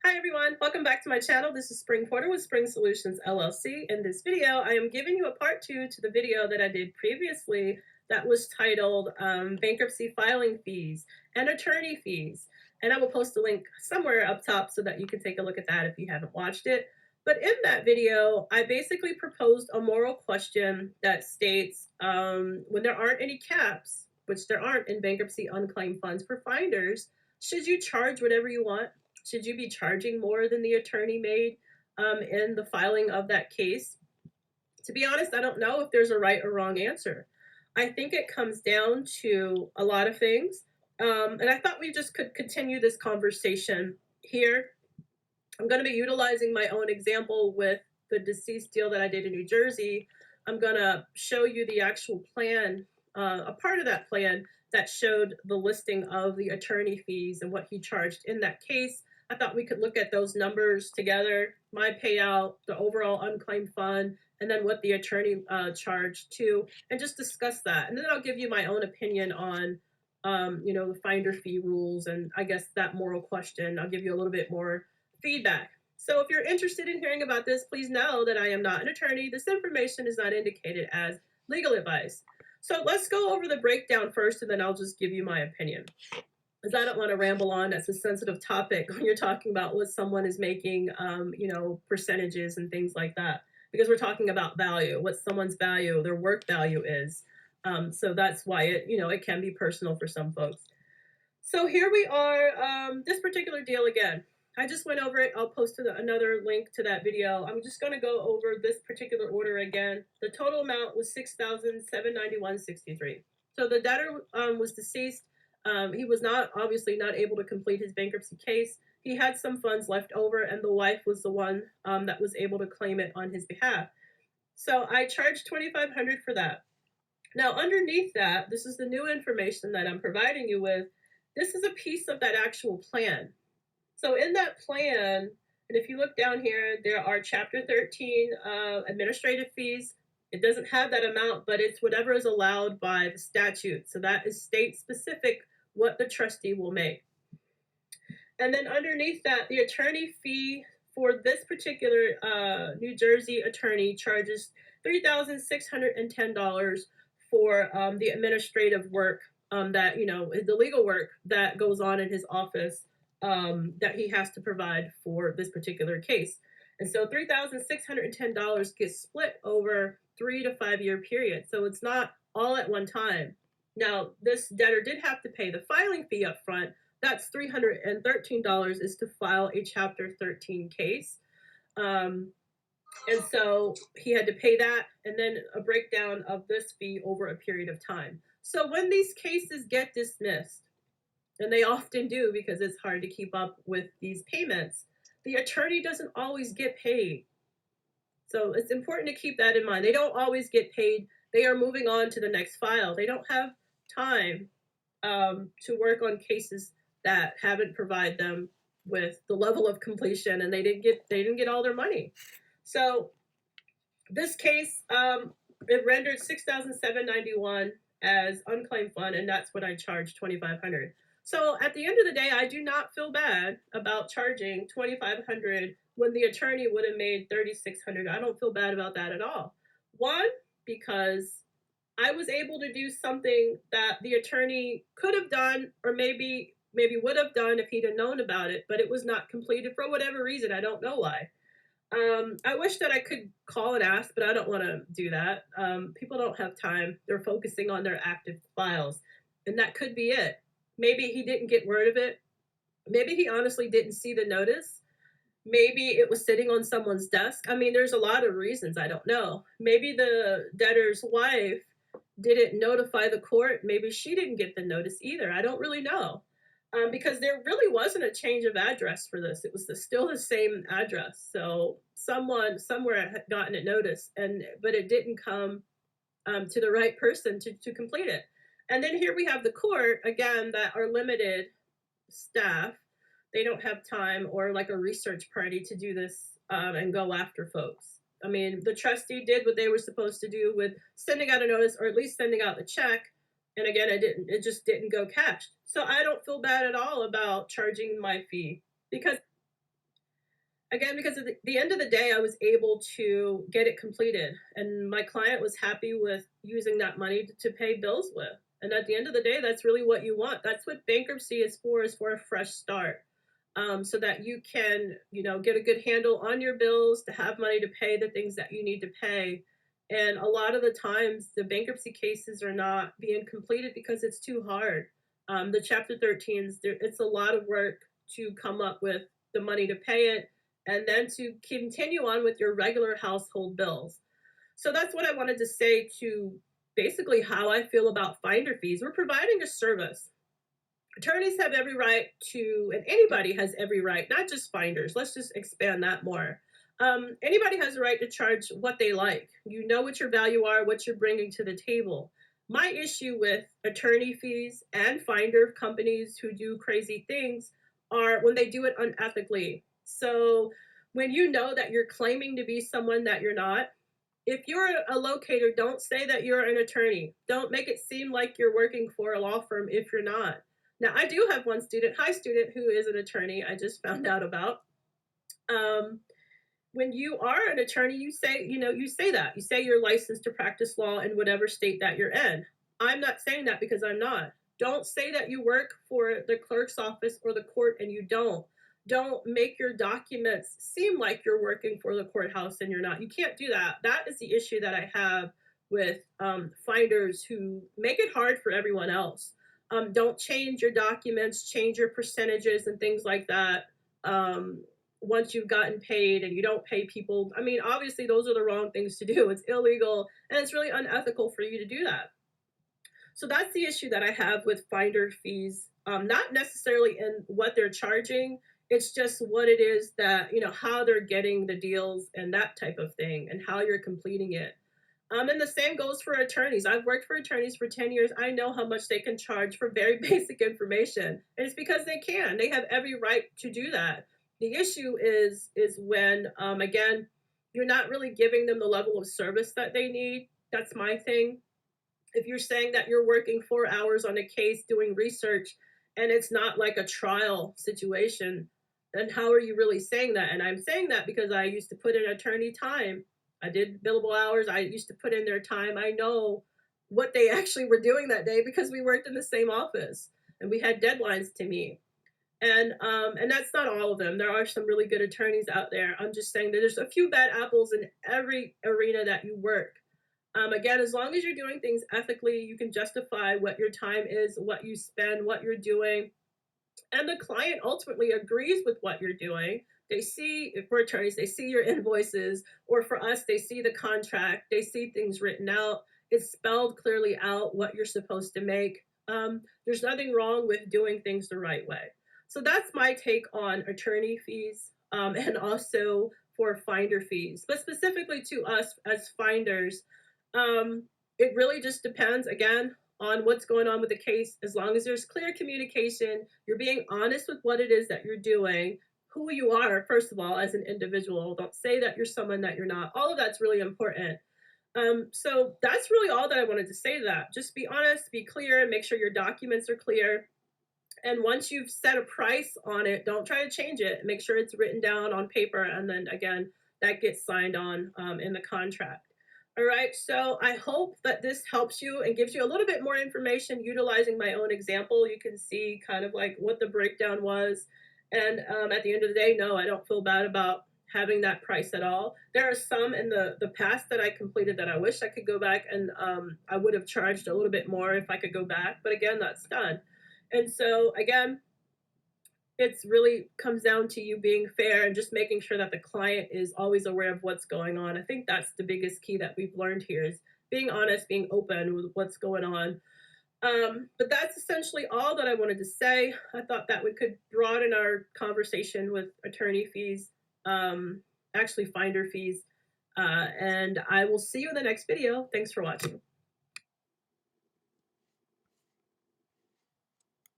Hi everyone, welcome back to my channel. This is Spring Porter with Spring Solutions LLC. In this video, I am giving you a part 2 to the video that I did previously that was titled Bankruptcy Filing Fees and Attorney Fees. And I will post a link somewhere up top so that you can take a look at that if you haven't watched it. But in that video, I basically proposed a moral question that states when there aren't any caps, which there aren't in bankruptcy unclaimed funds for finders, should you charge whatever you want? Should you be charging more than the attorney made in the filing of that case? To be honest, I don't know if there's a right or wrong answer. I think it comes down to a lot of things. And I thought we just could continue this conversation here. I'm going to be utilizing my own example with the deceased deal that I did in New Jersey. I'm going to show you the actual plan, a part of that plan that showed the listing of the attorney fees and what he charged in that case. I thought we could look at those numbers together, my payout, the overall unclaimed fund, and then what the attorney charged too, and just discuss that. And then I'll give you my own opinion on, the finder fee rules, and I guess that moral question. I'll give you a little bit more feedback. So if you're interested in hearing about this, please know that I am not an attorney. This information is not indicated as legal advice. So let's go over the breakdown first, and then I'll just give you my opinion, because I don't want to ramble on. That's a sensitive topic when you're talking about what someone is making, percentages and things like that, because we're talking about value, what someone's value, their work value is. So that's why it can be personal for some folks. So here we are, this particular deal again. I just went over it. I'll post another link to that video. I'm just going to go over this particular order again. The total amount was $6,791.63. So the debtor was deceased. He was obviously not able to complete his bankruptcy case. He had some funds left over, and the wife was the one that was able to claim it on his behalf. So I charged $2,500 for that. Now, underneath that, this is the new information that I'm providing you with. This is a piece of that actual plan. So in that plan, and if you look down here, there are Chapter 13 administrative fees. It doesn't have that amount, but it's whatever is allowed by the statute. So that is state specific what the trustee will make. And then underneath that, the attorney fee for this particular New Jersey attorney charges $3,610 for the administrative work the legal work that goes on in his office that he has to provide for this particular case. And so $3,610 gets split over 3 to 5 year period. So it's not all at one time. Now, this debtor did have to pay the filing fee up front. That's $313 is to file a Chapter 13 case. And so he had to pay that, and then a breakdown of this fee over a period of time. So when these cases get dismissed, and they often do because it's hard to keep up with these payments, the attorney doesn't always get paid. So it's important to keep that in mind. They don't always get paid. They are moving on to the next file. They don't have time to work on cases that haven't provided them with the level of completion, and they didn't get all their money. So this case, it rendered $6,791 as unclaimed fund, and that's what I charged $2,500. So at the end of the day, I do not feel bad about charging $2,500 when the attorney would have made $3,600. I don't feel bad about that at all. One, because I was able to do something that the attorney could have done, or maybe would have done if he'd have known about it, but it was not completed for whatever reason. I don't know why. I wish that I could call and ask, but I don't want to do that. People don't have time. They're focusing on their active files, and that could be it. Maybe he didn't get word of it. Maybe he honestly didn't see the notice. Maybe it was sitting on someone's desk. I mean, there's a lot of reasons. I don't know. Maybe the debtor's wife didn't notify the court. Maybe she didn't get the notice either. I don't really know. Because there really wasn't a change of address for this. It was still the same address. So someone somewhere had gotten it noticed, but it didn't come to the right person to complete it. And then here we have the court, again, that are limited staff. They don't have time or like a research party to do this and go after folks. I mean, the trustee did what they were supposed to do with sending out a notice, or at least sending out the check. And again, it just didn't go cashed. So I don't feel bad at all about charging my fee, because Again, because at the end of the day, I was able to get it completed, and my client was happy with using that money to pay bills with. And at the end of the day, that's really what you want. That's what bankruptcy is for a fresh start, so that you can, get a good handle on your bills, to have money to pay the things that you need to pay. And a lot of the times, the bankruptcy cases are not being completed because it's too hard. The Chapter 13s, it's a lot of work to come up with the money to pay it, and then to continue on with your regular household bills. So that's what I wanted to say to basically how I feel about finder fees. We're providing a service. Attorneys have every right to, and anybody has every right, not just finders. Let's just expand that more. Anybody has a right to charge what they like. You know what your value are, what you're bringing to the table. My issue with attorney fees and finder companies who do crazy things are when they do it unethically. So when you know that you're claiming to be someone that you're not, if you're a locator, don't say that you're an attorney. Don't make it seem like you're working for a law firm if you're not. Now, I do have one student, high student, who is an attorney, I just found out about. When you are an attorney, you say, you say that. You say you're licensed to practice law in whatever state that you're in. I'm not saying that because I'm not. Don't say that you work for the clerk's office or the court and you don't. Don't make your documents seem like you're working for the courthouse and you're not. You can't do that. That is the issue that I have with finders who make it hard for everyone else. Don't change your documents, change your percentages and things like that. Once you've gotten paid and you don't pay people, I mean, obviously those are the wrong things to do. It's illegal and it's really unethical for you to do that. So that's the issue that I have with finder fees. Not necessarily in what they're charging, it's just what it is that, how they're getting the deals and that type of thing and how you're completing it. And the same goes for attorneys. I've worked for attorneys for 10 years. I know how much they can charge for very basic information. And it's because they can. They have every right to do that. The issue is when, again, you're not really giving them the level of service that they need. That's my thing. If you're saying that you're working 4 hours on a case doing research and it's not like a trial situation, then how are you really saying that? And I'm saying that because I used to put in attorney time. I did billable hours. I used to put in their time. I know what they actually were doing that day because we worked in the same office and we had deadlines to meet. And that's not all of them. There are some really good attorneys out there. I'm just saying that there's a few bad apples in every arena that you work. Again, as long as you're doing things ethically, you can justify what your time is, what you spend, what you're doing, and the client ultimately agrees with what you're doing. They see, for attorneys, they see your invoices, or for us, they see the contract, they see things written out. It's spelled clearly out what you're supposed to make. There's nothing wrong with doing things the right way. So that's my take on attorney fees, and also for finder fees. But specifically to us as finders, it really just depends, again, on what's going on with the case. As long as there's clear communication, you're being honest with what it is that you're doing, who you are, first of all, as an individual. Don't say that you're someone that you're not. All of that's really important. So that's really all that I wanted to say to that. Just be honest, be clear, make sure your documents are clear. And once you've set a price on it, don't try to change it. Make sure it's written down on paper. And then again, that gets signed on in the contract. All right, so I hope that this helps you and gives you a little bit more information utilizing my own example. You can see kind of like what the breakdown was. And at the end of the day, no, I don't feel bad about having that price at all. There are some in the past that I completed that I wish I could go back and I would have charged a little bit more if I could go back. But again, that's done. And so again, it's really comes down to you being fair and just making sure that the client is always aware of what's going on. I think that's the biggest key that we've learned here is being honest, being open with what's going on. But that's essentially all that I wanted to say. I thought that we could broaden our conversation with attorney fees, actually finder fees. And I will see you in the next video. Thanks for watching.